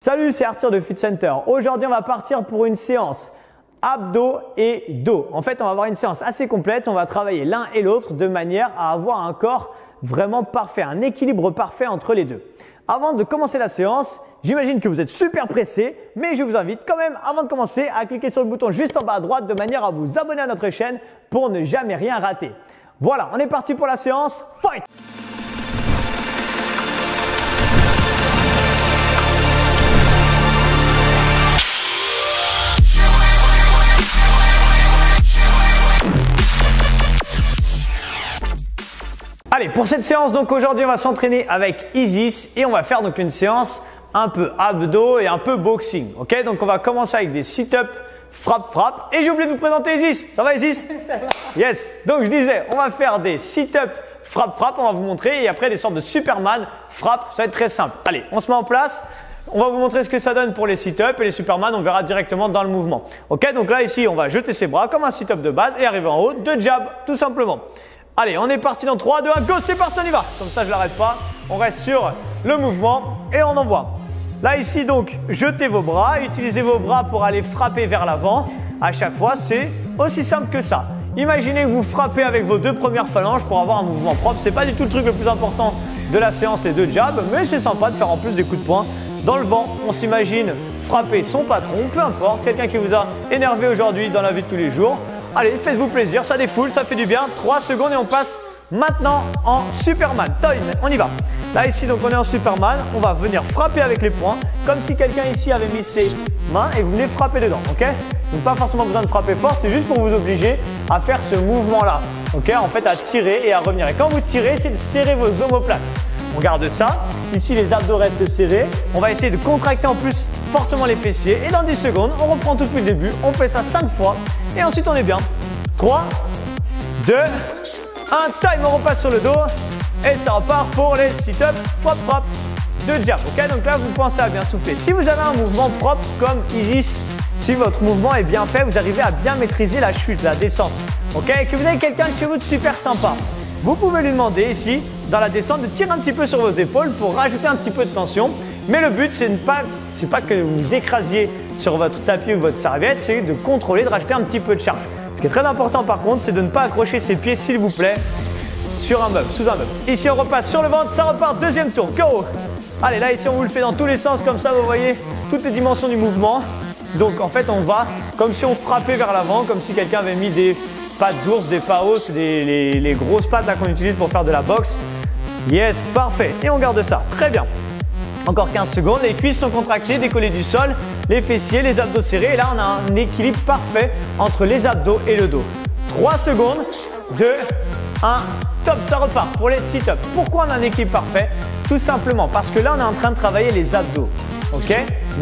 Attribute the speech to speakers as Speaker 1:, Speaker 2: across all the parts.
Speaker 1: Salut, c'est Arthur de Fit Center. Aujourd'hui, on va partir pour une séance abdos et dos. En fait, on va avoir une séance assez complète. On va travailler l'un et l'autre de manière à avoir un corps vraiment parfait, un équilibre parfait entre les deux. Avant de commencer la séance, j'imagine que vous êtes super pressé, mais je vous invite quand même, avant de commencer, à cliquer sur le bouton juste en bas à droite de manière à vous abonner à notre chaîne pour ne jamais rien rater. Voilà, on est parti pour la séance. Fight! Allez, pour cette séance, donc aujourd'hui, on va s'entraîner avec Isis et on va faire donc une séance un peu abdos et un peu boxing. Ok, donc on va commencer avec des sit-ups, frappe. Et j'ai oublié de vous présenter Isis. Ça va Isis? Ça va. Yes. Donc je disais, on va faire des sit-ups, frappe. On va vous montrer et après des sortes de Superman, frappe. Ça va être très simple. Allez, on se met en place. On va vous montrer ce que ça donne pour les sit-ups et les Superman, on verra directement dans le mouvement. Ok, donc là ici, on va jeter ses bras comme un sit-up de base et arriver en haut, deux jabs, tout simplement. Allez, on est parti dans 3, 2, 1, go, c'est parti, on y va. Comme ça, je l'arrête pas. On reste sur le mouvement et on envoie. Là, ici, donc, jetez vos bras, utilisez vos bras pour aller frapper vers l'avant. À chaque fois, c'est aussi simple que ça. Imaginez que vous frappez avec vos deux premières phalanges pour avoir un mouvement propre. C'est pas du tout le truc le plus important de la séance, les deux jabs, mais c'est sympa de faire en plus des coups de poing dans le vent. On s'imagine frapper son patron, peu importe, quelqu'un qui vous a énervé aujourd'hui dans la vie de tous les jours. Allez, faites-vous plaisir, ça défoule, ça fait du bien. 3 secondes et on passe maintenant en Superman. Time, on y va. Là, ici, donc on est en Superman. On va venir frapper avec les poings, comme si quelqu'un ici avait mis ses mains et vous venez frapper dedans, ok? Donc, pas forcément besoin de frapper fort, c'est juste pour vous obliger à faire ce mouvement-là, ok? En fait, à tirer et à revenir. Et quand vous tirez, c'est de serrer vos omoplates. On garde ça. Ici, les abdos restent serrés. On va essayer de contracter en plus fortement les fessiers. Et dans 10 secondes, on reprend tout depuis le début. On fait ça 5 fois. Et ensuite, on est bien. 3, 2, 1. Time, on repasse sur le dos. Et ça repart pour les sit-ups. Frappe. 2 jabs. Ok, donc là, vous pensez à bien souffler. Si vous avez un mouvement propre comme Isis, si votre mouvement est bien fait, vous arrivez à bien maîtriser la chute, la descente. Ok, et que vous avez quelqu'un chez vous de super sympa. Vous pouvez lui demander ici, dans la descente, de tirer un petit peu sur vos épaules pour rajouter un petit peu de tension. Mais le but, c'est pas que vous écrasiez sur votre tapis ou votre serviette, c'est de contrôler, de rajouter un petit peu de charge. Ce qui est très important par contre, c'est de ne pas accrocher ses pieds, s'il vous plaît, sur un meuble, sous un meuble. Ici, on repasse sur le ventre, ça repart, deuxième tour, go! Allez, là, ici, on vous le fait dans tous les sens, comme ça, vous voyez toutes les dimensions du mouvement. Donc, en fait, on va comme si on frappait vers l'avant, comme si quelqu'un avait mis des pattes d'ours, des paos, les grosses pattes qu'on utilise pour faire de la boxe. Yes, parfait. Et on garde ça. Très bien. Encore 15 secondes. Les cuisses sont contractées, décollées du sol, les fessiers, les abdos serrés. Et là, on a un équilibre parfait entre les abdos et le dos. 3 secondes. 2, 1. Top, ça repart pour les sit-ups. Pourquoi on a un équilibre parfait? Tout simplement parce que là, on est en train de travailler les abdos. Ok?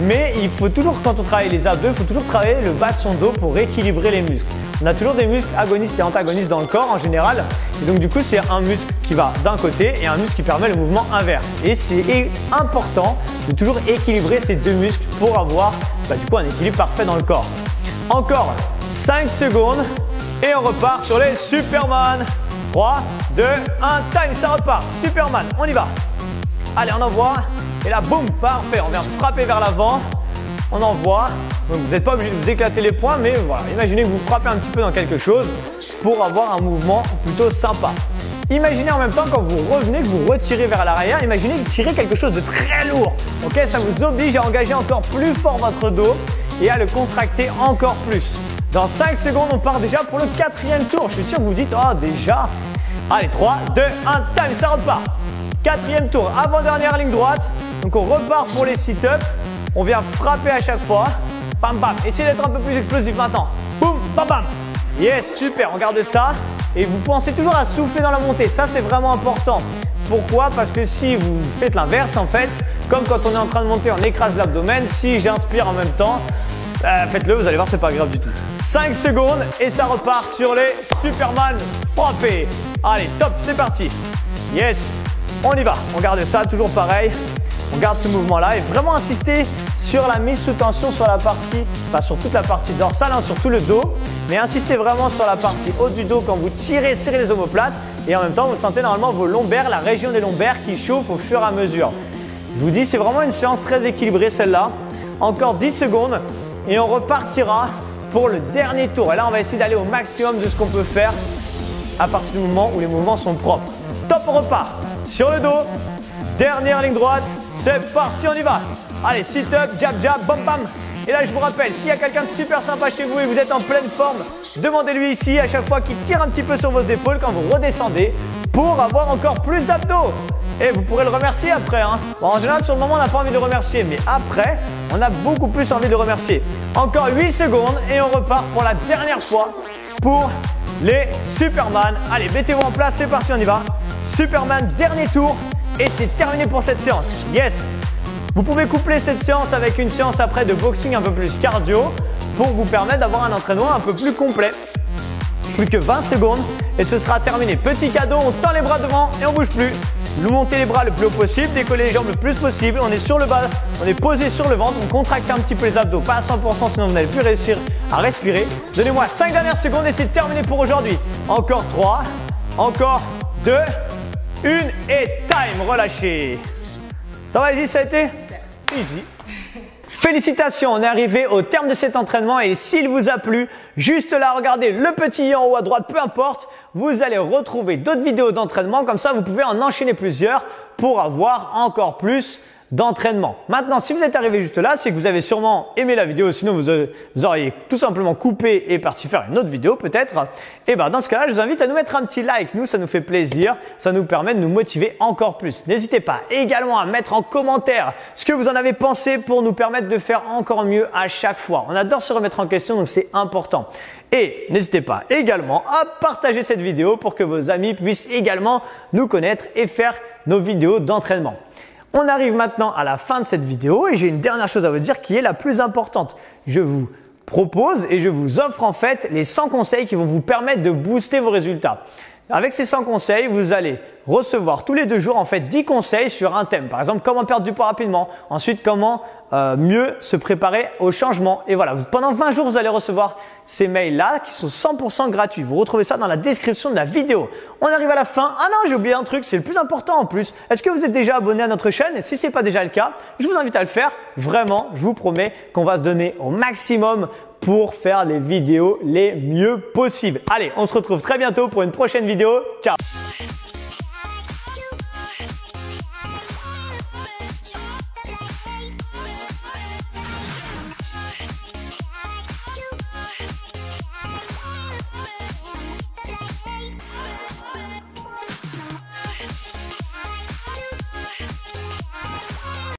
Speaker 1: Mais il faut toujours, quand on travaille les abdos, il faut toujours travailler le bas de son dos pour rééquilibrer les muscles. On a toujours des muscles agonistes et antagonistes dans le corps en général. Et donc du coup, c'est un muscle qui va d'un côté et un muscle qui permet le mouvement inverse. Et c'est important de toujours équilibrer ces deux muscles pour avoir du coup un équilibre parfait dans le corps. Encore 5 secondes et on repart sur les Superman. 3, 2, 1, time, ça repart. Superman, on y va. Allez, on envoie. Et là, boum, parfait. On vient frapper vers l'avant. On envoie. Donc, vous n'êtes pas obligé de vous éclater les poings, mais voilà. Imaginez que vous frappez un petit peu dans quelque chose pour avoir un mouvement plutôt sympa. Imaginez en même temps quand vous revenez, que vous retirez vers l'arrière. Imaginez que vous tirez quelque chose de très lourd. Ok, ça vous oblige à engager encore plus fort votre dos et à le contracter encore plus. Dans 5 secondes, on part déjà pour le 4e tour. Je suis sûr que vous dites, oh déjà. Allez, 3, 2, 1, time, ça repart. 4e tour, avant-dernière ligne droite. Donc on repart pour les sit-ups. On vient frapper à chaque fois. Bam, bam. Essayez d'être un peu plus explosif maintenant. Boum, bam, bam. Yes, super, on garde ça. Et vous pensez toujours à souffler dans la montée. Ça, c'est vraiment important. Pourquoi? Parce que si vous faites l'inverse, en fait, comme quand on est en train de monter, on écrase l'abdomen. Si j'inspire en même temps, faites-le, vous allez voir, c'est pas grave du tout. 5 secondes et ça repart sur les Superman frappés. Allez, top, c'est parti. Yes, on y va. On garde ça, toujours pareil. On garde ce mouvement-là et vraiment insister sur la mise sous tension sur la partie, pas sur toute la partie dorsale, sur tout le dos, mais insistez vraiment sur la partie haute du dos quand vous tirez, serrez les omoplates et en même temps vous sentez normalement vos lombaires, la région des lombaires qui chauffe au fur et à mesure. Je vous dis, c'est vraiment une séance très équilibrée celle-là. Encore 10 secondes et on repartira pour le dernier tour. Et là, on va essayer d'aller au maximum de ce qu'on peut faire à partir du moment où les mouvements sont propres. Top, on repart. Sur le dos, dernière ligne droite. C'est parti, on y va. Allez, sit-up, jab, jab, bam, bam. Et là, je vous rappelle, s'il y a quelqu'un de super sympa chez vous et vous êtes en pleine forme, demandez-lui ici à chaque fois qu'il tire un petit peu sur vos épaules quand vous redescendez pour avoir encore plus d'abdos. Et vous pourrez le remercier après. Bon, en général, sur le moment, on n'a pas envie de le remercier. Mais après, on a beaucoup plus envie de le remercier. Encore 8 secondes et on repart pour la dernière fois pour les Superman. Allez, mettez-vous en place, c'est parti, on y va. Superman, dernier tour et c'est terminé pour cette séance. Yes! Vous pouvez coupler cette séance avec une séance après de boxing un peu plus cardio pour vous permettre d'avoir un entraînement un peu plus complet. Plus que 20 secondes et ce sera terminé. Petit cadeau, on tend les bras devant et on bouge plus. Vous montez les bras le plus haut possible, décollez les jambes le plus possible. On est sur le bas, on est posé sur le ventre, on contracte un petit peu les abdos, pas à 100% sinon vous n'allez plus réussir à respirer. Donnez-moi 5 dernières secondes et c'est terminé pour aujourd'hui. Encore 3, encore 2, 1 et time, relâchez. Ça va, Easy, ça a été? Easy. Félicitations, on est arrivé au terme de cet entraînement et s'il vous a plu, juste là, regardez le petit i en haut à droite, peu importe, vous allez retrouver d'autres vidéos d'entraînement, comme ça vous pouvez en enchaîner plusieurs pour avoir encore plus d'entraînement. Maintenant, si vous êtes arrivé juste là, c'est que vous avez sûrement aimé la vidéo, sinon vous auriez tout simplement coupé et parti faire une autre vidéo peut-être. Et ben dans ce cas-là, je vous invite à nous mettre un petit like. Nous, ça nous fait plaisir, ça nous permet de nous motiver encore plus. N'hésitez pas également à mettre en commentaire ce que vous en avez pensé pour nous permettre de faire encore mieux à chaque fois. On adore se remettre en question, donc c'est important. Et n'hésitez pas également à partager cette vidéo pour que vos amis puissent également nous connaître et faire nos vidéos d'entraînement. On arrive maintenant à la fin de cette vidéo et j'ai une dernière chose à vous dire qui est la plus importante. Je vous propose et je vous offre en fait les 100 conseils qui vont vous permettre de booster vos résultats. Avec ces 100 conseils, vous allez recevoir tous les 2 jours en fait 10 conseils sur un thème. Par exemple, comment perdre du poids rapidement. Ensuite, comment mieux se préparer au changement. Et voilà, pendant 20 jours, vous allez recevoir ces mails-là qui sont 100% gratuits. Vous retrouvez ça dans la description de la vidéo. On arrive à la fin. Ah non, j'ai oublié un truc, c'est le plus important en plus. Est-ce que vous êtes déjà abonné à notre chaîne? Si ce n'est pas déjà le cas, je vous invite à le faire. Vraiment, je vous promets qu'on va se donner au maximum pour faire les vidéos les mieux possibles. Allez, on se retrouve très bientôt pour une prochaine vidéo. Ciao!